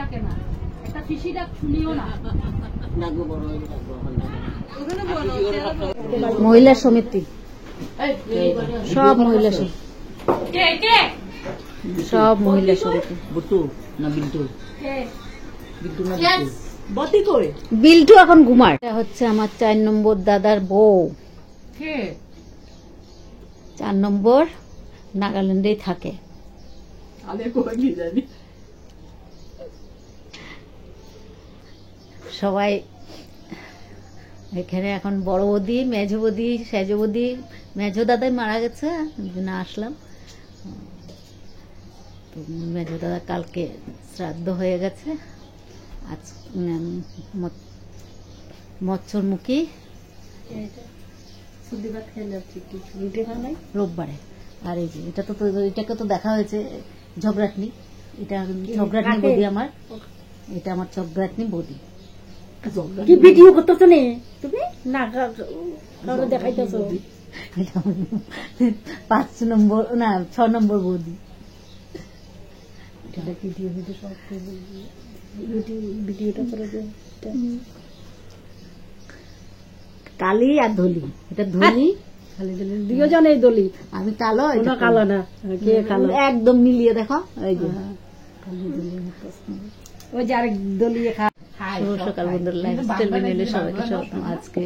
ডাকে না, একটা পিসি ডাক শুনিও না। মহিলা সমিতি, সব মহিলা সমিতি, সব মহিলা সমিতি। বিল্টু এখন ঘুমায়। এটা হচ্ছে আমার 4 নম্বর দাদার বউ। 4 নম্বর নাগাল্যান্ডেই থাকে। সবাই এখানে এখন বড় বৌদি, মেজ বৌদি, সেজ বৌদি, মেজ দাদাই মারা গেছে, না আসলাম। তো মেজ দাদা কালকে শ্রাদ্ধ হয়ে গেছে। আজ মৎস্যমুখী রোববারে। আর এই যে এটাকে তো দেখা হয়েছে ঝগড়াটনি, এটা ঝগড়াটনি বৌদি আমার, এটা আমার ঝগড়াটনি বৌদি। কি ভিডিও করতেছো নে তুমি? না দেখাইতেছো। 5 নম্বর না 6 নম্বর বৌদি। ভিডিওটা করে দে। কালি আর ধলি, এটা ধলি দুজনেই দলি। আমি কালো, এটা কালো না। কে কালো? একদম মিলিয়ে দেখো। এই যে ওই যে আরেক দলিয়ে শুভ সকাল বন্ধুরা, লাইফস্টাইল চ্যানেলে সবাইকে স্বাগতম। আজকে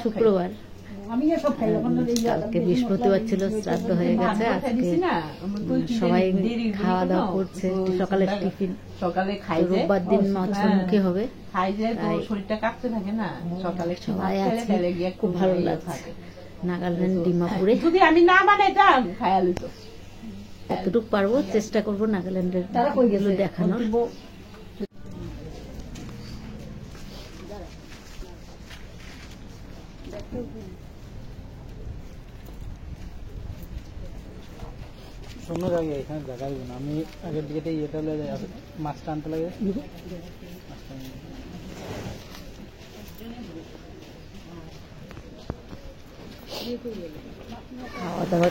শুক্রবার, কালকে বৃহস্পতিবার ছিল, শ্রাদ্ধ হয়ে গেছে। আজকে সবাই খাওয়া দাওয়া করছে, সকালের টিফিন। রোববার দিন মৎস্যমুখী হবে, সবাই আছে, খুব ভালো লাগছে। নাগাল্যান্ড ডিমাপুরে এতটুকু পারবো চেষ্টা করবো নাগাল্যান্ডের দেখানোর। অন্য জায়গায় এখানে দেখা যাবে না। আমি আগের দিকে ইয়েটা মাছটা আনতে লাগে। খাওয়া দাওয়া